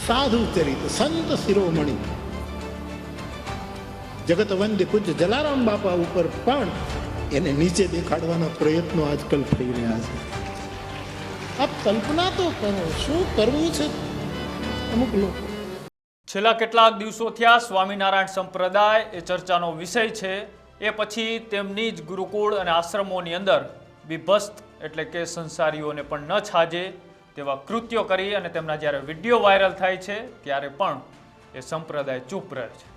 સાધુ ચરિત સંત શિરોમણી જગત વંદ્ય પૂજ્ય જલારામ બાપા ઉપર પણ એને નીચે દેખાડવાના પ્રયત્નો આજકાલ થઈ રહ્યા છે. આપ કલ્પના તો કરો શું કરવું છે અમુક લોકો. છેલ્લા કેટલાક દિવસો થયા સ્વામિનારાયણ સંપ્રદાય એ ચર્ચાનો વિષય છે. એ પછી તેમની જ ગુરુકુળ અને આશ્રમોની અંદર વિભસ્ત એટલે કે સંસારીઓને પણ ન છાજે તેવા કૃત્યો કરી અને તેમના જ્યારે વિડીયો વાયરલ થાય છે ત્યારે પણ એ સંપ્રદાય ચૂપ રહે છે.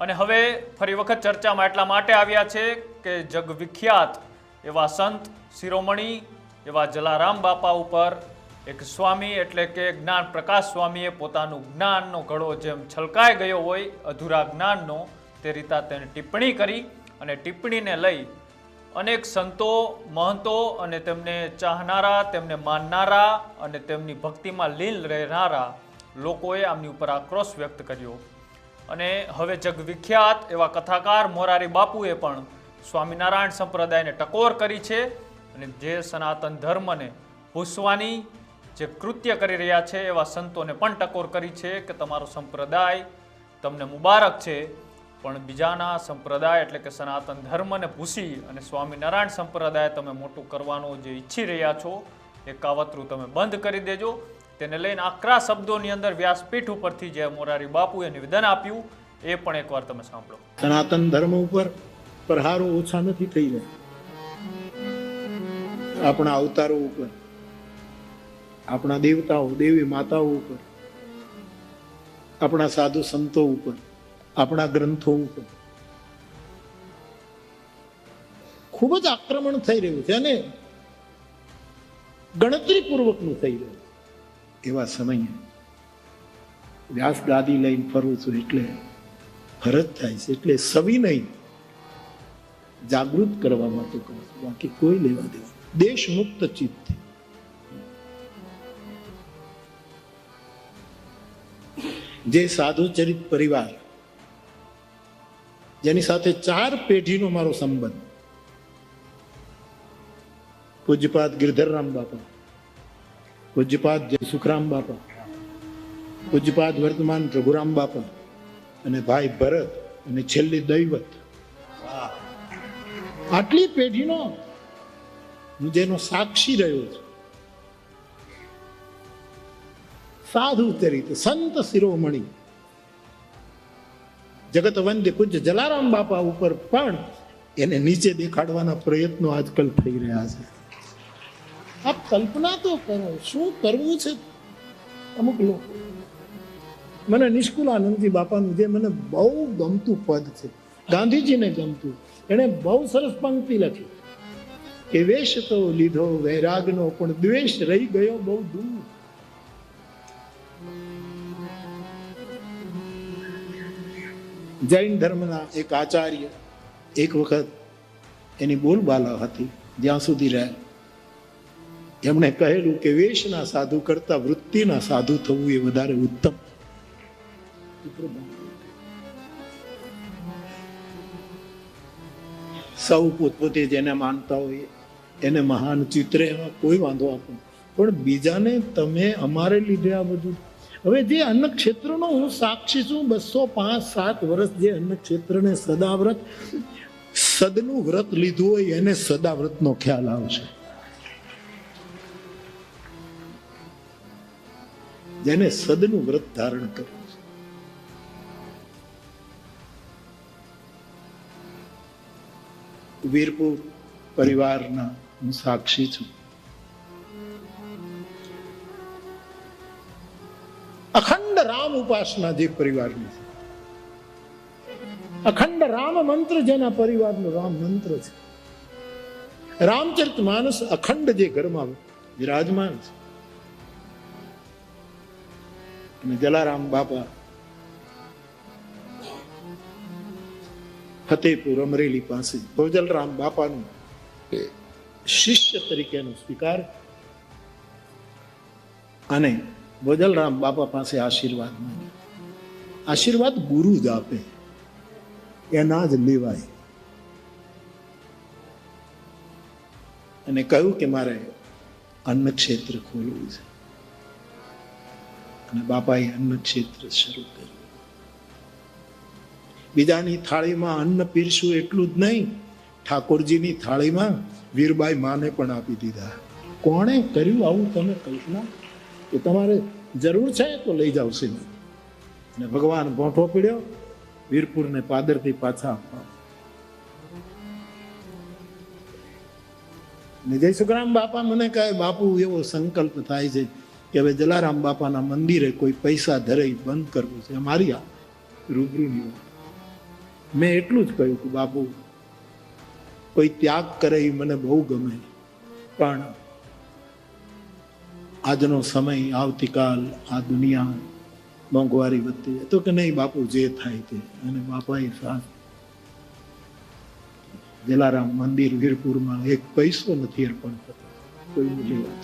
અને હવે ફરી વખત ચર્ચામાં એટલા માટે આવ્યા છે કે જગવિખ્યાત એવા સંત શિરોમણી એવા જલારામ બાપા ઉપર એક સ્વામી એટલે કે જ્ઞાન પ્રકાશ સ્વામીએ પોતાનું જ્ઞાનનો ઘડો જેમ છલકાઈ ગયો હોય અધૂરા જ્ઞાનનો તે રીતે તેને ટિપ્પણી કરી અને ટિપ્પણીને લઈ અનેક સંતો મહંતો અને તેમને ચાહનારા તેમને માનનારા અને તેમની ભક્તિમાં લીન રહેનારા લોકોએ આમની ઉપર આક્રોશ વ્યક્ત કર્યો. અને હવે જગવિખ્યાત એવા કથાકાર મોરારી બાપુએ પણ સ્વામિનારાયણ સંપ્રદાયને ટકોર કરી છે અને જે સનાતન ધર્મને ભૂસવાની જે કૃત્ય કરી રહ્યા છે એવા સંતોને પણ ટકોર કરી છે કે તમારો સંપ્રદાય તમને મુબારક છે, પણ બીજાના સંપ્રદાય એટલે કે સનાતન ધર્મને ભૂસી અને સ્વામિનારાયણ સંપ્રદાય તમે મોટું કરવાનું જે ઈચ્છી રહ્યા છો એ કાવતરું તમે બંધ કરી દેજો. તેને લઈને આકરા શબ્દોની અંદર વ્યાસપીઠ ઉપરથી જે મોરારી બાપુએ નિવેદન આપ્યું એ પણ એકવાર તમે સાંભળો. સનાતન ધર્મ ઉપર પ્રહારો ઓછા નથી થઈ રહ્યા. આપણા અવતારો ઉપર, આપણા દેવતાઓ દેવી માતાઓ ઉપર, આપણા સાધુ સંતો ઉપર, આપણા ગ્રંથો ઉપર ખૂબ જ આક્રમણ થઈ રહ્યું છે અને ગણતરીપૂર્વકનું થઈ રહ્યું. એવા સમયે વ્યાસ ગાદી લઈને ફરું છું એટલે ફરજ થાય છે, એટલે સવિનય જાગૃત કરવા માટે કહું છું, બાકી કોઈ લેવા દેવા. દેશ મુક્ત ચિત્ત જે સાધુ ચરિત પરિવાર જેની સાથે 4 પેઢીનો મારો સંબંધ, પૂજ્યપાદ ગિરધરરામ બાપા, પૂજ્યપાદ જયસુખરામ બાપા, પૂજ્યપાદ વર્તમાન રઘુરામ બાપા અને ભાઈ ભરત અને છેલ્લી દૈવત, આટલી પેઢીનો હું જેનો સાક્ષી રહ્યો છું. સાધુ ચરિત સંત શિરોમણી જગત વંદ્ય પૂજ્ય જલારામ બાપા ઉપર પણ એને નીચે દેખાડવાના પ્રયત્નો આજકાલ થઈ રહ્યા છે. આપ કલ્પના તો કરો શું કરવું છે અમુક લોકો. મને નિષ્કુલાનંદજી બાપાનું જે મને બહુ ગમતું પદ છે, ગાંધીજીને ગમતું, એણે બહુ સરસ પંક્તિ લખી કે વેશ તો લીધો વૈરાગનો પણ દ્વેષ રહી ગયો બહુ દૂર. જૈન ધર્મના એક આચાર્ય એક વખત એની બોલબાલા હતી જ્યાં સુધી રહે, એમણે કહેલું કે વેશના સાધુ કરતા વૃત્તિના સાધુ થવું એ વધારે ઉત્તમ. સૌ પોતપોતે જેને માનતા હોય એને મહાન ચિત્રે એમાં કોઈ વાંધો આપો, પણ બીજાને તમે અમારે લીધે આ બધું. હવે જે અન્ન ક્ષેત્રનો હું સાક્ષી છું, 205-7 વર્ષ જે અન્ન ક્ષેત્રને સદાવ્રત સદનું વ્રત લીધું હોય એને સદાવ્રતનો ખ્યાલ આવશે. જેને સદનું વ્રત ધારણ કર્યું છે. વીરપુર પરિવારના હું સાક્ષી છું. અખંડ રામ ઉપાસના જે પરિવારની છે, અખંડ રામ મંત્ર જેના પરિવારનો રામ મંત્ર છે, રામચરિત માનસ અખંડ જે ઘરમાં વિરાજમાન છે. અને જલારામ બાપા ફતેપુર અમરેલી પાસે ભોજલરામ બાપાનું શિષ્ય તરીકેનો સ્વીકાર અને ભોજલરામ બાપા પાસે આશીર્વાદ માંગ્યા. આશીર્વાદ ગુરુ જ આપે, એના જ લેવાય. અને કહ્યું કે મારે અન્ન ક્ષેત્ર ખોલવું છે. અને બાપાએ અન્ન ક્ષેત્ર શરૂ કર્યું. બીજાની થાળીમાં અન્ન પીરસું એટલું જ નહીં, ઠાકોરજીની થાળીમાં વીરબાઈ માને પણ આપી દીધા. કોણે કર્યું આવું? તમે કલ્પના કે તમારે જરૂર છે તો લઈ જાવ છે. અને ભગવાન ભોંઠો પીડ્યો, વીરપુરને પાદરથી પાછા આપવા. ને જય સુખરામ બાપા મને કહે, બાપુ એવો સંકલ્પ થાય છે કે હવે જલારામ બાપાના મંદિરે કોઈ પૈસા ધરાઈ બંધ કરવું છે. અમારી આ રૂબરૂની વાત. મેં એટલું જ કહ્યું કે બાપુ કોઈ ત્યાગ કરે એ મને બહુ ગમે, પણ આજનો સમય, આવતીકાલ, આ દુનિયા મોંઘવારી વધતી જાય. તો કે નહીં બાપુ, જે થાય તે. અને બાપાએ સાથ. જલારામ મંદિર વીરપુરમાં એક પૈસો નથી અર્પણ થતો. કોઈ મોટી વાત.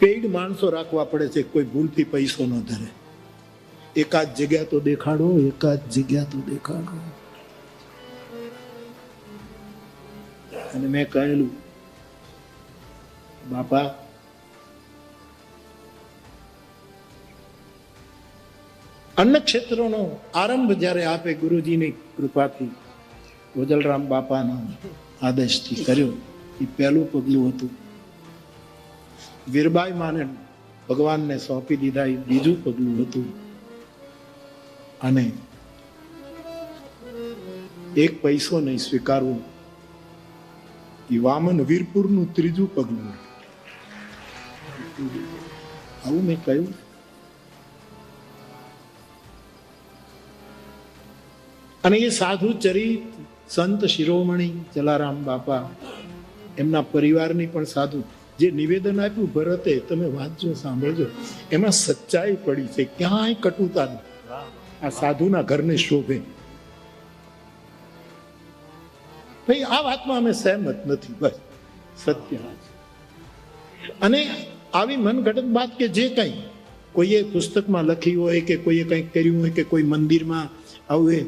પેઇડ માણસો રાખવા પડે છે, કોઈ ભૂલથી પૈસો ન ધરે. એકાદ જગ્યા તો દેખાડો, એકાદ જગ્યા તો દેખાડો. અને મેં કહેલું, બાપા અન્ન ક્ષેત્રનો આરંભ જ્યારે આપે ગુરુજીની કૃપાથી ગોજલરામ બાપાના આદેશથી કર્યો, એ પહેલું પગલું હતું. વીરબાઈ માને ભગવાનને સોંપી દીધા, એ બીજું પગલું હતું. અને એક પૈસો નહીં સ્વીકારવો, એ વામન વીરપુરનું ત્રીજું પગલું. આવું મેં કહ્યું. અને એ સાધુ ચરિત સંત શિરોમણી જલારામ બાપા, એમના પરિવારની પણ સાધુ જે નિવેદન આપ્યું ભરતે, તમે વાંચજો, સાંભળજો, એમાં સચ્ચાઈ પડી છે, ક્યાંય કટુતા નહીં. આ સાધુના ઘરને શોભે. ભાઈ આ વાતમાં અમે સહેમત નથી, બસ સત્ય. અને આવી મનગઢંત વાત કે જે કંઈ કોઈએ પુસ્તકમાં લખી હોય કે કોઈએ કંઈક કર્યું હોય કે કોઈ મંદિરમાં આવું